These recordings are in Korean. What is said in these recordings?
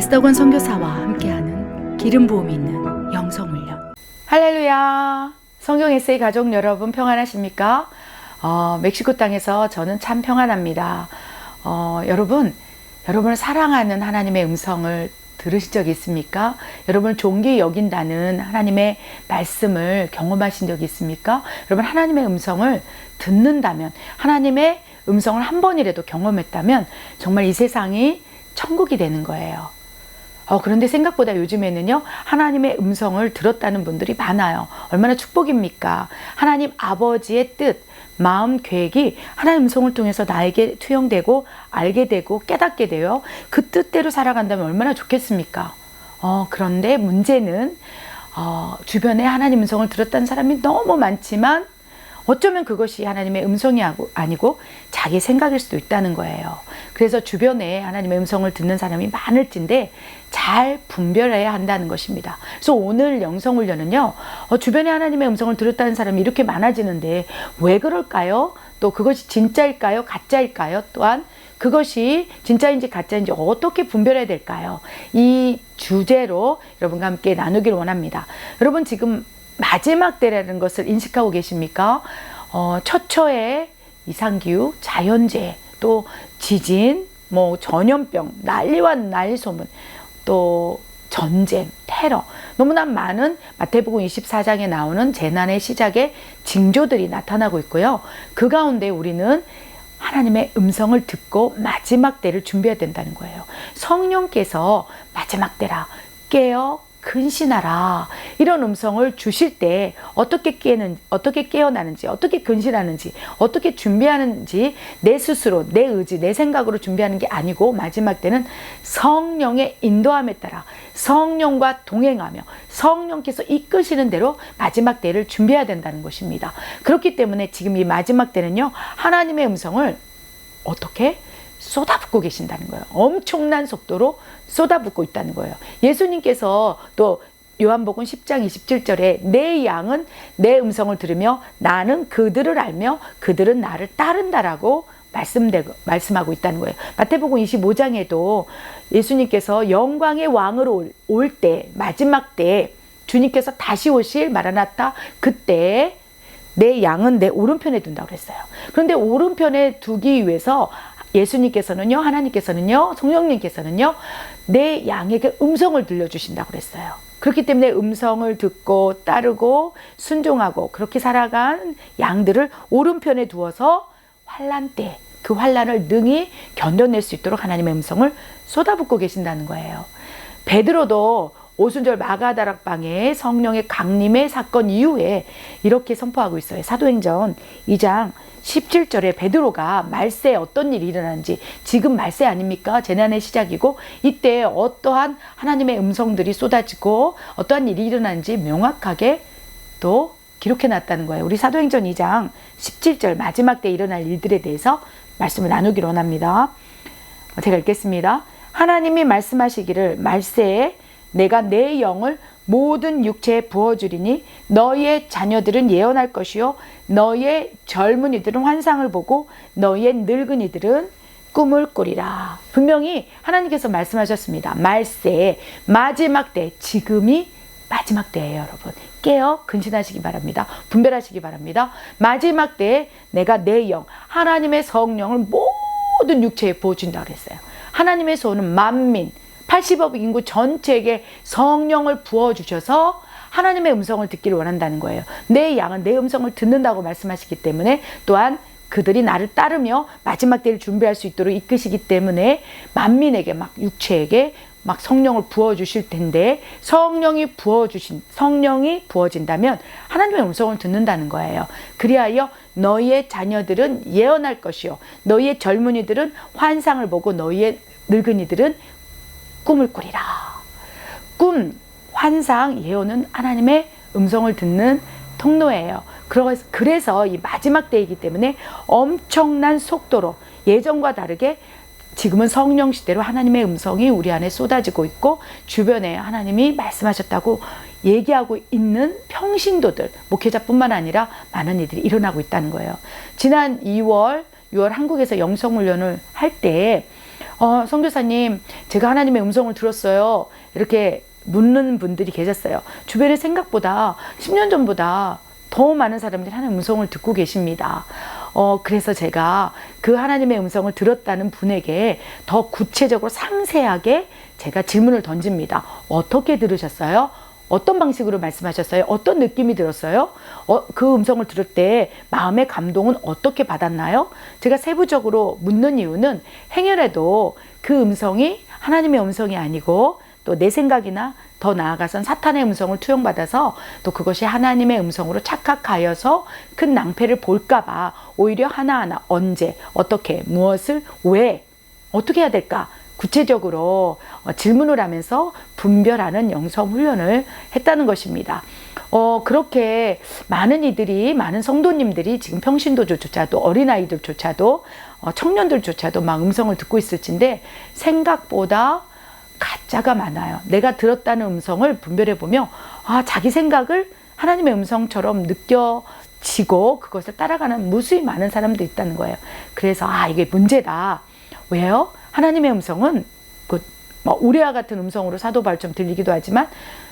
에스더건 선교사와 함께하는 기름 부음이 있는 영성훈련. 할렐루야. 성경 에세이 가족 여러분 평안하십니까? 멕시코 땅에서 저는 참 평안합니다. 여러분을 사랑하는 하나님의 음성을 들으신 적이 있습니까? 여러분을 존귀히 여긴다는 하나님의 말씀을 경험하신 적이 있습니까? 여러분 하나님의 음성을 듣는다면, 하나님의 음성을 한 번이라도 경험했다면 정말 이 세상이 천국이 되는 거예요. 그런데 생각보다 요즘에는요, 하나님의 음성을 들었다는 분들이 많아요. 얼마나 축복입니까? 하나님 아버지의 뜻, 마음, 계획이 하나님의 음성을 통해서 나에게 투영되고 알게 되고 깨닫게 돼요. 그 뜻대로 살아간다면 얼마나 좋겠습니까? 그런데 문제는 주변에 하나님 음성을 들었다는 사람이 너무 많지만 어쩌면 그것이 하나님의 음성이 아니고 자기 생각일 수도 있다는 거예요. 그래서 주변에 하나님의 음성을 듣는 사람이 많을진데 잘 분별해야 한다는 것입니다. 그래서 오늘 영성훈련은요, 주변에 하나님의 음성을 들었다는 사람이 이렇게 많아지는데 왜 그럴까요? 또 그것이 진짜일까요? 가짜일까요? 또한 그것이 진짜인지 가짜인지 어떻게 분별해야 될까요? 이 주제로 여러분과 함께 나누기를 원합니다. 여러분 지금 마지막 때라는 것을 인식하고 계십니까? 처처에 이상기후, 자연재해, 또 지진, 전염병, 난리와 난리소문, 또 전쟁, 테러, 너무나 많은 마태복음 24장에 나오는 재난의 시작의 징조들이 나타나고 있고요. 그 가운데 우리는 하나님의 음성을 듣고 마지막 때를 준비해야 된다는 거예요. 성령께서 마지막 때라 깨어 근신하라, 이런 음성을 주실 때 어떻게 깨어나는지, 어떻게 근신하는지, 어떻게 준비하는지 내 스스로, 내 의지, 내 생각으로 준비하는 게 아니고 마지막 때는 성령의 인도함에 따라 성령과 동행하며 성령께서 이끄시는 대로 마지막 때를 준비해야 된다는 것입니다. 그렇기 때문에 지금 이 마지막 때는요, 하나님의 음성을 어떻게 쏟아붓고 계신다는 거예요. 엄청난 속도로 쏟아붓고 있다는 거예요. 예수님께서 또 요한복음 10장 27절에 내 양은 내 음성을 들으며 나는 그들을 알며 그들은 나를 따른다라고 말씀하고 있다는 거예요. 마태복음 25장에도 예수님께서 영광의 왕으로 올 때, 마지막 때 주님께서 다시 오실 마라나타, 그때 내 양은 내 오른편에 둔다고 그랬어요. 그런데 오른편에 두기 위해서 예수님께서는요, 하나님께서는요, 성령님께서는요, 내 양에게 음성을 들려주신다고 그랬어요. 그렇기 때문에 음성을 듣고 따르고 순종하고 그렇게 살아간 양들을 오른편에 두어서 환난 때 그 환난을 능히 견뎌낼 수 있도록 하나님의 음성을 쏟아붓고 계신다는 거예요. 베드로도 오순절 마가다락방에 성령의 강림의 사건 이후에 이렇게 선포하고 있어요. 사도행전 2장 17절에 베드로가 말세에 어떤 일이 일어나는지, 지금 말세 아닙니까? 재난의 시작이고 이때 어떠한 하나님의 음성들이 쏟아지고 어떠한 일이 일어나는지 명확하게 또 기록해 놨다는 거예요. 우리 사도행전 2장 17절 마지막 때 일어날 일들에 대해서 말씀을 나누기로 원합니다. 제가 읽겠습니다. 하나님이 말씀하시기를 말세에 내가 내 영을 모든 육체에 부어주리니 너희의 자녀들은 예언할 것이요 너희의 젊은이들은 환상을 보고 너희의 늙은이들은 꿈을 꾸리라. 분명히 하나님께서 말씀하셨습니다. 말세, 마지막 때, 지금이 마지막 때예요, 여러분. 깨어 근신하시기 바랍니다. 분별하시기 바랍니다. 마지막 때에 내가 내 영, 하나님의 성령을 모든 육체에 부어준다고 그랬어요. 하나님의 소원은 만민, 80억 인구 전체에게 성령을 부어주셔서 하나님의 음성을 듣기를 원한다는 거예요. 내 양은 내 음성을 듣는다고 말씀하시기 때문에, 또한 그들이 나를 따르며 마지막 때를 준비할 수 있도록 이끄시기 때문에 만민에게 육체에게 성령을 부어주실 텐데, 성령이 부어진다면 하나님의 음성을 듣는다는 거예요. 그리하여 너희의 자녀들은 예언할 것이요 너희의 젊은이들은 환상을 보고 너희의 늙은이들은 꿈을 꾸리라. 꿈, 환상, 예언은 하나님의 음성을 듣는 통로예요. 그래서 이 마지막 때이기 때문에 엄청난 속도로, 예전과 다르게 지금은 성령 시대로 하나님의 음성이 우리 안에 쏟아지고 있고 주변에 하나님이 말씀하셨다고 얘기하고 있는 평신도들, 목회자뿐만 아니라 많은 이들이 일어나고 있다는 거예요. 지난 2월 한국에서 영성훈련을 할 때 선교사님, 제가 하나님의 음성을 들었어요. 이렇게 묻는 분들이 계셨어요. 주변에 생각보다 10년 전보다 더 많은 사람들이 하나님의 음성을 듣고 계십니다. 그래서 제가 그 하나님의 음성을 들었다는 분에게 더 구체적으로 상세하게 제가 질문을 던집니다. 어떻게 들으셨어요? 어떤 방식으로 말씀하셨어요? 어떤 느낌이 들었어요? 그 음성을 들을 때 마음의 감동은 어떻게 받았나요? 제가 세부적으로 묻는 이유는 행여라도 그 음성이 하나님의 음성이 아니고 또 내 생각이나 더 나아가선 사탄의 음성을 투영받아서 또 그것이 하나님의 음성으로 착각하여서 큰 낭패를 볼까봐 오히려 하나하나 언제, 어떻게, 무엇을, 왜, 어떻게 해야 될까? 구체적으로 질문을 하면서 분별하는 영성 훈련을 했다는 것입니다. 그렇게 많은 성도님들이 지금 평신도조차도 어린아이들조차도 청년들조차도 막 음성을 듣고 있을진데 생각보다 가짜가 많아요. 내가 들었다는 음성을 분별해 보면 자기 생각을 하나님의 음성처럼 느껴지고 그것을 따라가는 무수히 많은 사람도 있다는 거예요. 그래서 이게 문제다. 왜요? 하나님의 음성은 우리와 같은 음성으로 사도 바울처럼 들리기도 하지만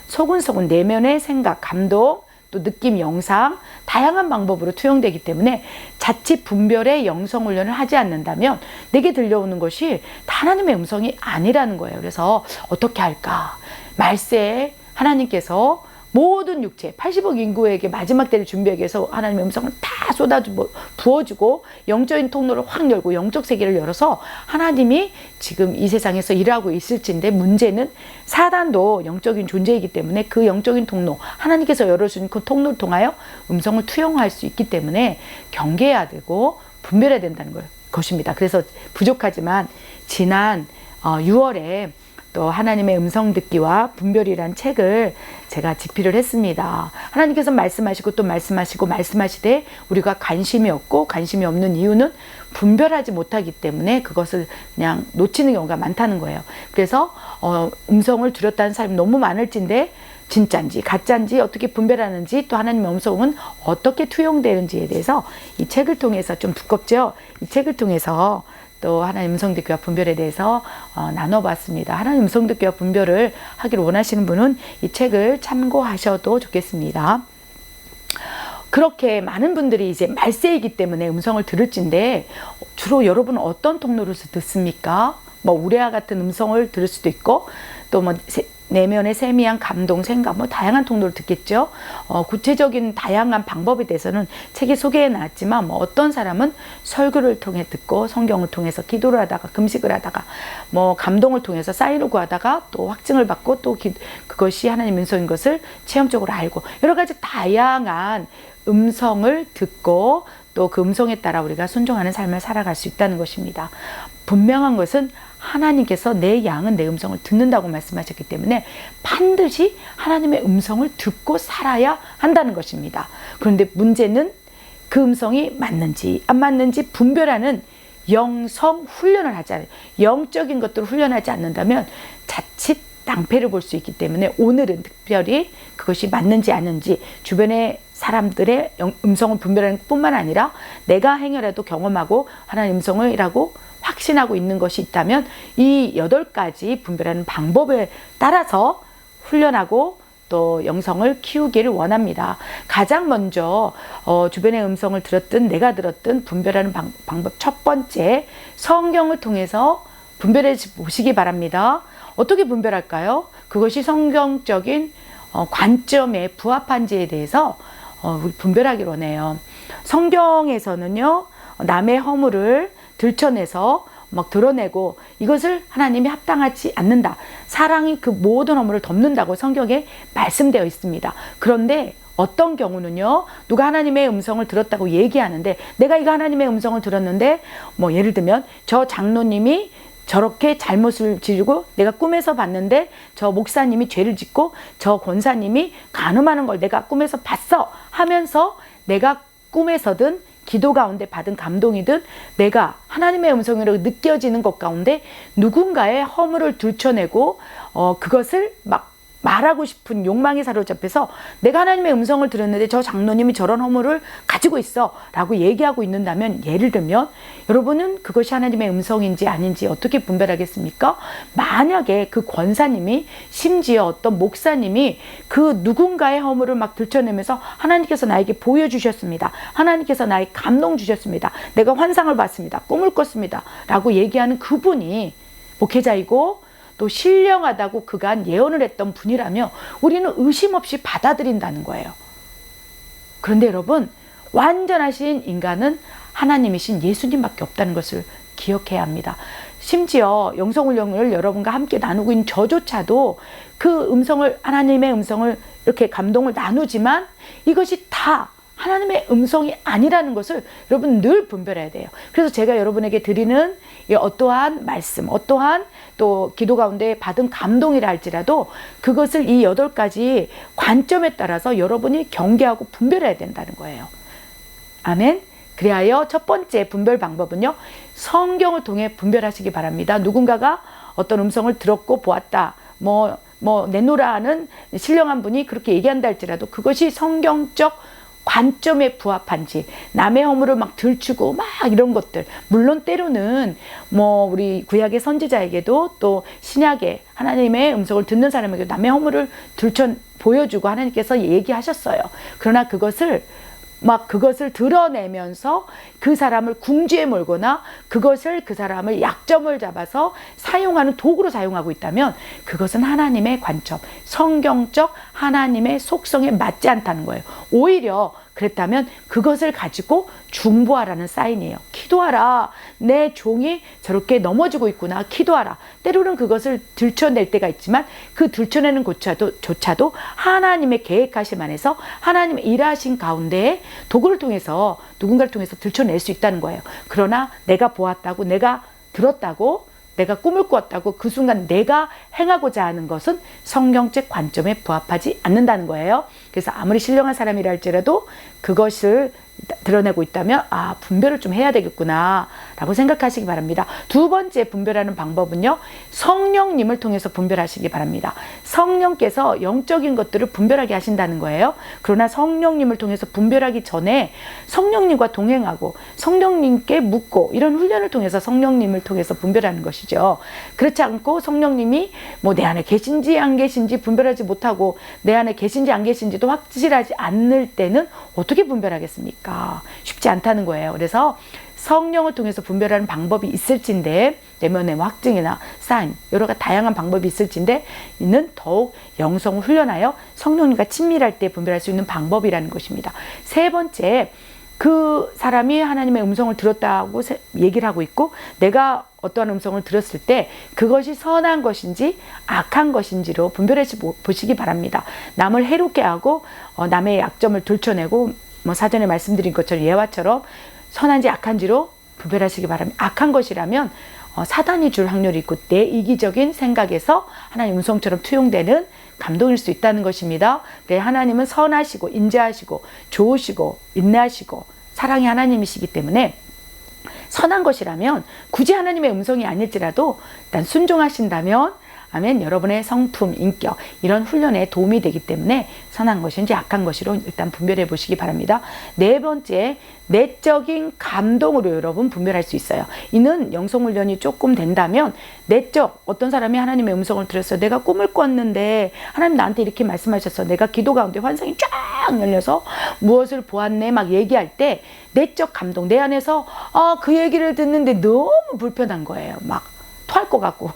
소근소근 내면의 생각, 감동, 또 느낌, 영상 다양한 방법으로 투영되기 때문에 자칫 분별의 영성 훈련을 하지 않는다면 내게 들려오는 것이 다 하나님의 음성이 아니라는 거예요. 그래서 어떻게 할까? 말세에 하나님께서 모든 육체 80억 인구에게 마지막 때를 준비하기 위해서 하나님의 음성을 다 부어주고 영적인 통로를 확 열고 영적 세계를 열어서 하나님이 지금 이 세상에서 일하고 있을진데 문제는 사단도 영적인 존재이기 때문에 그 영적인 통로 하나님께서 열어주신 그 통로를 통하여 음성을 투영할 수 있기 때문에 경계해야 되고 분별해야 된다는 것입니다. 그래서 부족하지만 지난 6월에 또 하나님의 음성 듣기와 분별이란 책을 제가 집필을 했습니다. 하나님께서 말씀하시고 또 말씀하시되 우리가 관심이 없고 관심이 없는 이유는 분별하지 못하기 때문에 그것을 그냥 놓치는 경우가 많다는 거예요. 그래서 음성을 들었다는 사람이 너무 많을진데 진짜인지 가짜인지 어떻게 분별하는지 또 하나님의 음성은 어떻게 투영되는지에 대해서 이 책을 통해서 좀 두껍죠. 이 책을 통해서 또 하나님 음성 듣기와 분별에 대해서 나눠봤습니다. 하나님 음성 듣기와 분별을 하기를 원하시는 분은 이 책을 참고하셔도 좋겠습니다. 그렇게 많은 분들이 이제 말세이기 때문에 음성을 들을진데 주로 여러분은 어떤 통로로서 듣습니까? 우레와 같은 음성을 들을 수도 있고 또 내면의 세미한 감동, 생각, 다양한 통로를 듣겠죠. 구체적인 다양한 방법에 대해서는 책에 소개해 놨지만 어떤 사람은 설교를 통해 듣고 성경을 통해서 기도를 하다가 금식을 하다가 감동을 통해서 사인을 구하다가 또 확증을 받고 또 그것이 하나님 음성인 것을 체험적으로 알고 여러 가지 다양한 음성을 듣고 또 그 음성에 따라 우리가 순종하는 삶을 살아갈 수 있다는 것입니다. 분명한 것은 하나님께서 내 양은 내 음성을 듣는다고 말씀하셨기 때문에 반드시 하나님의 음성을 듣고 살아야 한다는 것입니다. 그런데 문제는 그 음성이 맞는지 안 맞는지 분별하는 영성 훈련을 하지 않아요. 영적인 것들을 훈련하지 않는다면 자칫 낭패를 볼 수 있기 때문에 오늘은 특별히 그것이 맞는지 아닌지 주변의 사람들의 음성을 분별하는 뿐만 아니라 내가 행여라도 경험하고 하나님의 음성이라고 확신하고 있는 것이 있다면 이 8가지 분별하는 방법에 따라서 훈련하고 또 영성을 키우기를 원합니다. 가장 먼저 주변의 음성을 들었든 내가 들었든 분별하는 방법 첫 번째, 성경을 통해서 분별해 보시기 바랍니다. 어떻게 분별할까요? 그것이 성경적인 관점에 부합한지에 대해서 분별하기를 원해요. 성경에서는요, 남의 허물을 들춰내서 드러내고 이것을 하나님이 합당하지 않는다. 사랑이 그 모든 허물을 덮는다고 성경에 말씀되어 있습니다. 그런데 어떤 경우는요, 누가 하나님의 음성을 들었다고 얘기하는데 내가 이거 하나님의 음성을 들었는데 예를 들면 저 장로님이 저렇게 잘못을 지르고 내가 꿈에서 봤는데 저 목사님이 죄를 짓고 저 권사님이 간음하는 걸 내가 꿈에서 봤어 하면서 내가 꿈에서든 기도 가운데 받은 감동이든 내가 하나님의 음성으로 느껴지는 것 가운데 누군가의 허물을 들춰내고 그것을 말하고 싶은 욕망에 사로잡혀서 내가 하나님의 음성을 들었는데 저 장로님이 저런 허물을 가지고 있어 라고 얘기하고 있는다면, 예를 들면 여러분은 그것이 하나님의 음성인지 아닌지 어떻게 분별하겠습니까? 만약에 그 권사님이, 심지어 어떤 목사님이 그 누군가의 허물을 막 들춰내면서 하나님께서 나에게 보여주셨습니다, 하나님께서 나에게 감동 주셨습니다, 내가 환상을 봤습니다, 꿈을 꿨습니다 라고 얘기하는 그분이 목회자이고 또 신령하다고 그간 예언을 했던 분이라며 우리는 의심 없이 받아들인다는 거예요. 그런데 여러분, 완전하신 인간은 하나님이신 예수님밖에 없다는 것을 기억해야 합니다. 심지어 영성훈련을 여러분과 함께 나누고 있는 저조차도 그 음성을, 하나님의 음성을 이렇게 감동을 나누지만 이것이 다 하나님의 음성이 아니라는 것을 여러분 늘 분별해야 돼요. 그래서 제가 여러분에게 드리는 어떠한 말씀, 어떠한 또 기도 가운데 받은 감동이라 할지라도 그것을 이 8가지 관점에 따라서 여러분이 경계하고 분별해야 된다는 거예요. 아멘. 그리하여 첫 번째 분별 방법은요, 성경을 통해 분별하시기 바랍니다. 누군가가 어떤 음성을 들었고 보았다, 내노라 하는 신령한 분이 그렇게 얘기한다 할지라도 그것이 성경적 관점에 부합한지, 남의 허물을 막 들추고 막 이런 것들, 물론 때로는 우리 구약의 선지자에게도 또 신약의 하나님의 음성을 듣는 사람에게 남의 허물을 보여주고 하나님께서 얘기하셨어요. 그러나 그것을 드러내면서 그 사람을 궁지에 몰거나 그것을, 그 사람을 약점을 잡아서 사용하는 도구로 사용하고 있다면 그것은 하나님의 관점, 성경적 하나님의 속성에 맞지 않다는 거예요. 오히려 그랬다면 그것을 가지고 중보하라는 사인이에요. 기도하라. 내 종이 저렇게 넘어지고 있구나. 기도하라. 때로는 그것을 들춰낼 때가 있지만 그 들춰내는 조차도 하나님의 계획하심 안에서 하나님의 일하신 가운데 도구를 통해서, 누군가를 통해서 들춰낼 수 있다는 거예요. 그러나 내가 보았다고, 내가 들었다고, 내가 꿈을 꾸었다고 그 순간 내가 행하고자 하는 것은 성경적 관점에 부합하지 않는다는 거예요. 그래서 아무리 신령한 사람이라 할지라도 그것을 드러내고 있다면 분별을 좀 해야 되겠구나 라고 생각하시기 바랍니다. 두 번째 분별하는 방법은요, 성령님을 통해서 분별하시기 바랍니다. 성령께서 영적인 것들을 분별하게 하신다는 거예요. 그러나 성령님을 통해서 분별하기 전에 성령님과 동행하고 성령님께 묻고, 이런 훈련을 통해서 성령님을 통해서 분별하는 것이죠. 그렇지 않고 성령님이 내 안에 계신지 안 계신지 분별하지 못하고 내 안에 계신지 안 계신지도 확실하지 않을 때는 어떻게 분별하겠습니까? 쉽지 않다는 거예요. 그래서 성령을 통해서 분별하는 방법이 있을진데, 내면의 확증이나 사인, 여러 가지 다양한 방법이 있을진데, 이는 더욱 영성을 훈련하여 성령님과 친밀할 때 분별할 수 있는 방법이라는 것입니다. 세 번째, 그 사람이 하나님의 음성을 들었다고 얘기를 하고 있고, 내가 어떠한 음성을 들었을 때 그것이 선한 것인지 악한 것인지로 분별해 보시기 바랍니다. 남을 해롭게 하고 남의 약점을 들춰내고, 사전에 말씀드린 것처럼 예화처럼 선한지 악한지로 분별하시기 바랍니다. 악한 것이라면 사단이 줄 확률이 있고 내 이기적인 생각에서 하나님 음성처럼 투영되는 감동일 수 있다는 것입니다. 하나님은 선하시고 인자하시고 좋으시고 인내하시고 사랑의 하나님이시기 때문에 선한 것이라면 굳이 하나님의 음성이 아닐지라도 일단 순종하신다면, 아멘, 여러분의 성품, 인격, 이런 훈련에 도움이 되기 때문에 선한 것인지 악한 것으로 일단 분별해 보시기 바랍니다. 네 번째, 내적인 감동으로 여러분 분별할 수 있어요. 이는 영성훈련이 조금 된다면, 내적, 어떤 사람이 하나님의 음성을 들었어요. 내가 꿈을 꿨는데 하나님 나한테 이렇게 말씀하셨어. 내가 기도 가운데 환상이 쫙 열려서 무엇을 보았네 막 얘기할 때 내적 감동, 내 안에서 그 얘기를 듣는데 너무 불편한 거예요. 막 토할 것 같고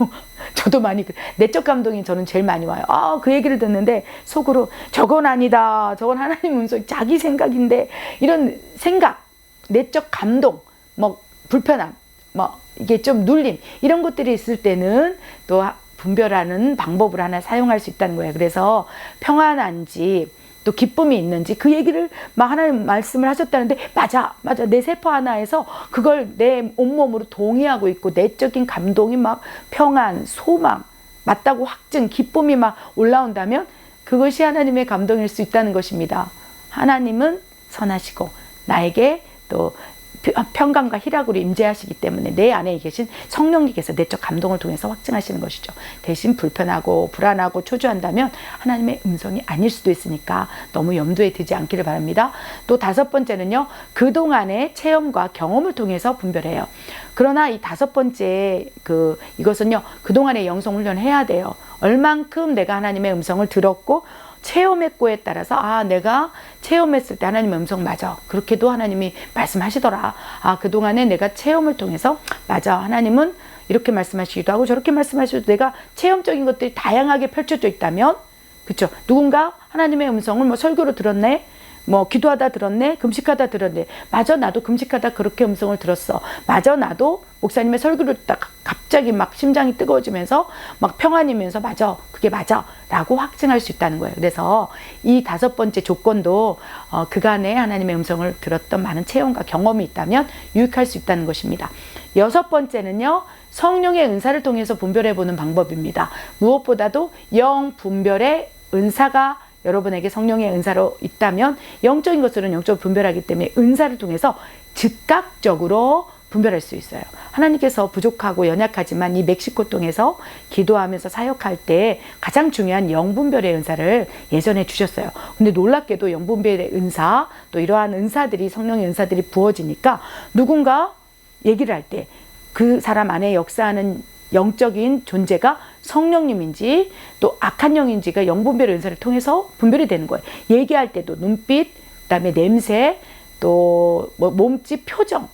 저도 많이 내적 감동이 저는 제일 많이 와요. 그 얘기를 듣는데 속으로 저건 아니다, 저건 하나님 음성, 자기 생각인데, 이런 생각, 내적 감동, 불편함, 이게 좀 눌림, 이런 것들이 있을 때는 또 분별하는 방법을 하나 사용할 수 있다는 거예요. 그래서 평안한지 또 기쁨이 있는지 그 얘기를 하나님 말씀을 하셨다는데 맞아 내 세포 하나에서 그걸 내 온몸으로 동의하고 있고 내적인 감동이 평안, 소망, 맞다고 확증, 기쁨이 올라온다면 그것이 하나님의 감동일 수 있다는 것입니다. 하나님은 선하시고 나에게 또 평강과 희락으로 임재하시기 때문에 내 안에 계신 성령님께서 내적 감동을 통해서 확증하시는 것이죠. 대신 불편하고 불안하고 초조한다면 하나님의 음성이 아닐 수도 있으니까 너무 염두에 두지 않기를 바랍니다. 또 5번째는요, 그동안의 체험과 경험을 통해서 분별해요. 그러나 이 5번째 이것은요, 그동안의 영성 훈련을 해야 돼요. 얼만큼 내가 하나님의 음성을 들었고 체험했고에 따라서 내가 체험했을 때 하나님의 음성 맞아, 그렇게도 하나님이 말씀하시더라, 그동안에 내가 체험을 통해서 맞아, 하나님은 이렇게 말씀하시기도 하고 저렇게 말씀하시기도, 내가 체험적인 것들이 다양하게 펼쳐져 있다면, 그렇죠, 누군가 하나님의 음성을 뭐 설교로 들었네, 뭐 기도하다 들었네, 금식하다 들었네, 맞아, 나도 금식하다 그렇게 음성을 들었어, 맞아, 나도 목사님의 설교를 딱 갑자기 막 심장이 뜨거워지면서 막 평안이면서 맞아, 그게 맞아 라고 확증할 수 있다는 거예요. 그래서 이 5번째 조건도 그간에 하나님의 음성을 들었던 많은 체험과 경험이 있다면 유익할 수 있다는 것입니다. 6번째는요, 성령의 은사를 통해서 분별해 보는 방법입니다. 무엇보다도 영 분별의 은사가 여러분에게 성령의 은사로 있다면 영적인 것들은 영적으로 분별하기 때문에 은사를 통해서 즉각적으로 분별할 수 있어요. 하나님께서 부족하고 연약하지만 이 멕시코 통해서 기도하면서 사역할 때 가장 중요한 영분별의 은사를 예전에 주셨어요. 근데 놀랍게도 영분별의 은사, 또 이러한 은사들이, 성령의 은사들이 부어지니까 누군가 얘기를 할 때 그 사람 안에 역사하는 영적인 존재가 성령님인지 또 악한 영인지가 영분별의 은사를 통해서 분별이 되는 거예요. 얘기할 때도 눈빛, 그다음에 냄새, 또 뭐 몸짓, 표정,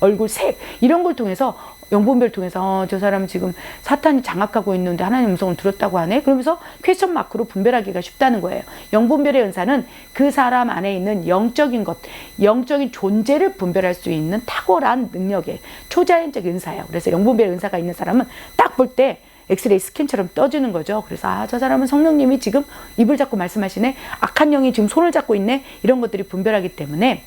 얼굴 색, 이런 걸 통해서, 영분별 통해서 저 사람은 지금 사탄이 장악하고 있는데 하나님 음성을 들었다고 하네, 그러면서 퀘스천 마크로 분별하기가 쉽다는 거예요. 영분별의 은사는 그 사람 안에 있는 영적인 것, 영적인 존재를 분별할 수 있는 탁월한 능력의 초자연적 은사예요. 그래서 영분별의 은사가 있는 사람은 딱 볼 때 엑스레이 스캔처럼 떠지는 거죠. 그래서 저 사람은 성령님이 지금 입을 잡고 말씀하시네, 악한 영이 지금 손을 잡고 있네, 이런 것들이 분별하기 때문에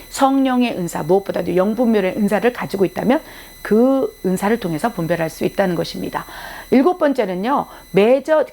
성령의 은사, 무엇보다도 영분별의 은사를 가지고 있다면 그 은사를 통해서 분별할 수 있다는 것입니다. 7번째는요,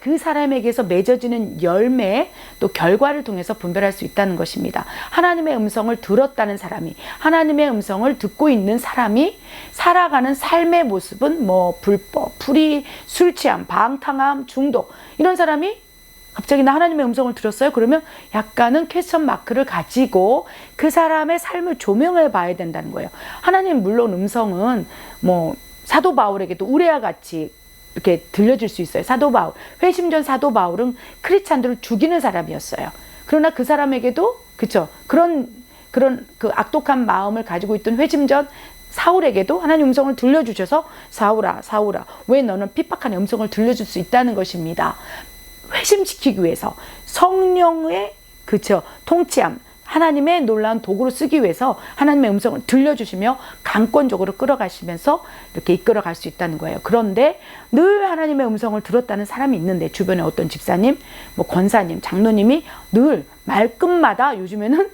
그 사람에게서 맺어지는 열매, 또 결과를 통해서 분별할 수 있다는 것입니다. 하나님의 음성을 들었다는 사람이, 하나님의 음성을 듣고 있는 사람이 살아가는 삶의 모습은 뭐 불법, 불의, 술 취함, 방탕함, 중독, 이런 사람이 갑자기 나 하나님의 음성을 들었어요? 그러면 약간은 퀘스천 마크를 가지고 그 사람의 삶을 조명해 봐야 된다는 거예요. 하나님 물론 음성은 뭐 사도 바울에게도 우레와 같이 이렇게 들려줄 수 있어요. 사도 바울, 회심전 사도 바울은 크리스찬들을 죽이는 사람이었어요. 그러나 그 사람에게도 그런 그 악독한 마음을 가지고 있던 회심전 사울에게도 하나님 음성을 들려주셔서 사울아, 사울아, 왜 너는 핍박하는 음성을 들려줄 수 있다는 것입니다. 회심시키기 위해서 성령의 통치함, 하나님의 놀라운 도구로 쓰기 위해서 하나님의 음성을 들려주시며 강권적으로 끌어가시면서 이렇게 이끌어갈 수 있다는 거예요. 그런데 늘 하나님의 음성을 들었다는 사람이 있는데, 주변에 어떤 집사님, 뭐 권사님, 장로님이 늘 말끝마다 요즘에는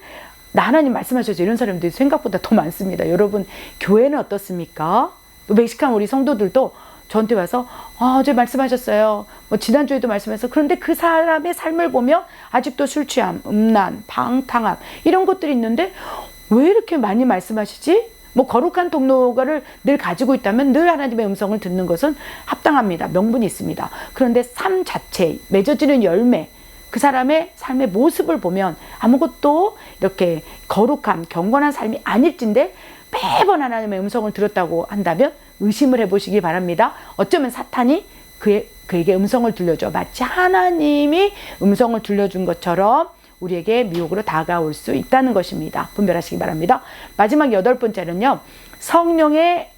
나 하나님 말씀하셔서 이런 사람들이 생각보다 더 많습니다. 여러분, 교회는 어떻습니까? 또 멕시칸 우리 성도들도 저한테 와서 어제 말씀하셨어요, 뭐 지난주에도 말씀하셨어요. 그런데 그 사람의 삶을 보면 아직도 술 취함, 음란, 방탕함, 이런 것들이 있는데 왜 이렇게 많이 말씀하시지? 뭐 거룩한 통로가를 늘 가지고 있다면 늘 하나님의 음성을 듣는 것은 합당합니다. 명분이 있습니다. 그런데 삶 자체, 맺어지는 열매, 그 사람의 삶의 모습을 보면 아무것도 이렇게 거룩한 경건한 삶이 아닐진데 매번 하나님의 음성을 들었다고 한다면 의심을 해보시기 바랍니다. 어쩌면 사탄이 그에게 음성을 들려줘, 마치 하나님이 음성을 들려준 것처럼 우리에게 미혹으로 다가올 수 있다는 것입니다. 분별하시기 바랍니다. 마지막 8번째는요, 성령의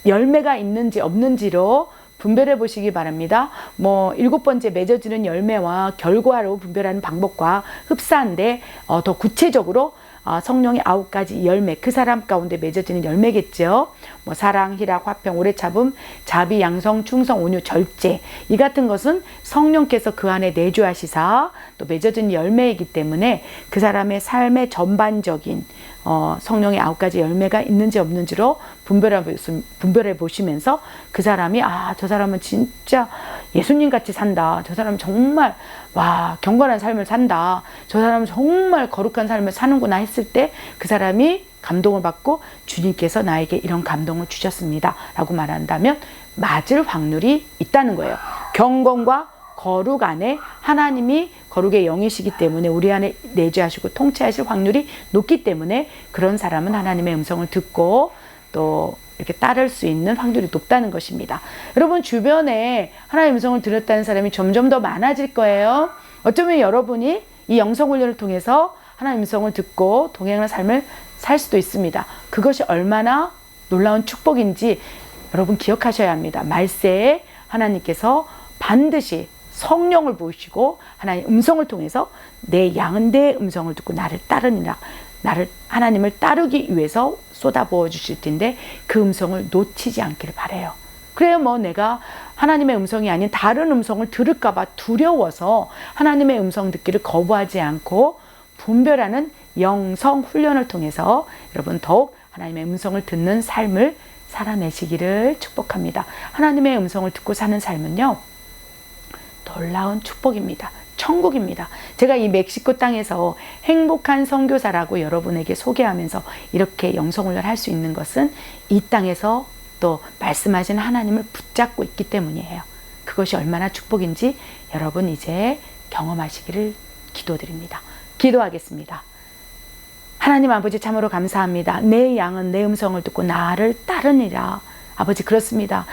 열매가 있는지 없는지로 분별해 보시기 바랍니다. 뭐 7번째 맺어지는 열매와 결과로 분별하는 방법과 흡사한데 더 구체적으로 성령의 9가지 열매, 그 사람 가운데 맺어지는 열매겠죠. 뭐 사랑, 희락, 화평, 오래 참음, 자비, 양성, 충성, 온유, 절제, 이 같은 것은 성령께서 그 안에 내주하시사 또 맺어진 열매이기 때문에 그 사람의 삶의 전반적인 성령의 9가지 열매가 있는지 없는지로 분별해 보시면서 그 사람이 저 사람은 진짜 예수님 같이 산다, 저 사람은 정말 와, 경건한 삶을 산다. 저 사람은 정말 거룩한 삶을 사는구나 했을 때 그 사람이 감동을 받고 주님께서 나에게 이런 감동을 주셨습니다 라고 말한다면 맞을 확률이 있다는 거예요. 경건과 거룩 안에 하나님이 거룩의 영이시기 때문에 우리 안에 내주하시고 통치하실 확률이 높기 때문에 그런 사람은 하나님의 음성을 듣고 또 이렇게 따를 수 있는 확률이 높다는 것입니다. 여러분 주변에 하나님의 음성을 들었다는 사람이 점점 더 많아질 거예요. 어쩌면 여러분이 이 영성훈련을 통해서 하나님의 음성을 듣고 동행하는 삶을 살 수도 있습니다. 그것이 얼마나 놀라운 축복인지 여러분 기억하셔야 합니다. 말세에 하나님께서 반드시 성령을 부으시고 하나님의 음성을 통해서 내 양은 내 음성을 듣고 나를 따르니라. 나를 하나님을 따르기 위해서 쏟아부어 주실 텐데 그 음성을 놓치지 않기를 바라요. 그래요. 뭐 내가 하나님의 음성이 아닌 다른 음성을 들을까 봐 두려워서 하나님의 음성 듣기를 거부하지 않고 분별하는 영성 훈련을 통해서 여러분 더욱 하나님의 음성을 듣는 삶을 살아내시기를 축복합니다. 하나님의 음성을 듣고 사는 삶은요, 놀라운 축복입니다. 천국입니다. 제가 이 멕시코 땅에서 행복한 선교사라고 여러분에게 소개하면서 이렇게 영성훈련을 할 수 있는 것은 이 땅에서 또 말씀하신 하나님을 붙잡고 있기 때문이에요. 그것이 얼마나 축복인지 여러분 이제 경험하시기를 기도드립니다. 기도하겠습니다. 하나님 아버지 참으로 감사합니다. 내 양은 내 음성을 듣고 나를 따르니라. 아버지 그렇습니다.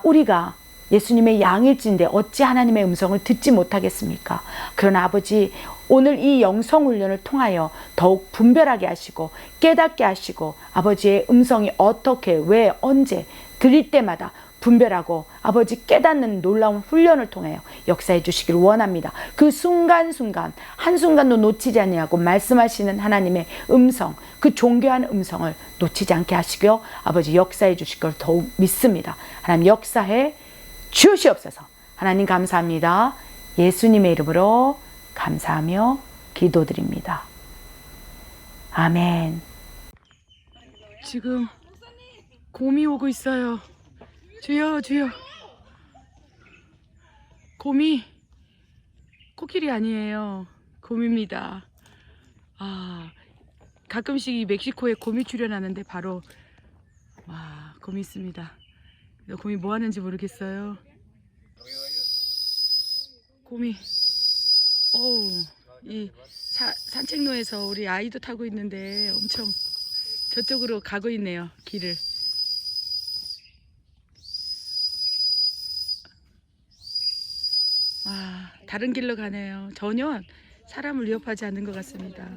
우리가 예수님의 양일진데 어찌 하나님의 음성을 듣지 못하겠습니까? 그러나 아버지 오늘 이 영성훈련을 통하여 더욱 분별하게 하시고 깨닫게 하시고 아버지의 음성이 어떻게 왜 언제 들릴 때마다 분별하고 아버지 깨닫는 놀라운 훈련을 통하여 역사해 주시기를 원합니다. 그 순간순간 한순간도 놓치지 아니하고 말씀하시는 하나님의 음성, 그 존귀한 음성을 놓치지 않게 하시고 아버지 역사해 주실 걸 더욱 믿습니다. 하나님 역사해 주시옵소서. 하나님 감사합니다. 예수님의 이름으로 감사하며 기도드립니다. 아멘. 지금 곰이 오고 있어요. 주여 주여. 곰이 코끼리 아니에요. 곰입니다. 가끔씩 이 멕시코에 곰이 출현하는데 바로 곰이 있습니다. 곰이 뭐 하는지 모르겠어요. 곰이 이 산책로에서 우리 아이도 타고 있는데 엄청 저쪽으로 가고 있네요. 길을. 다른 길로 가네요. 전혀 사람을 위협하지 않는 것 같습니다.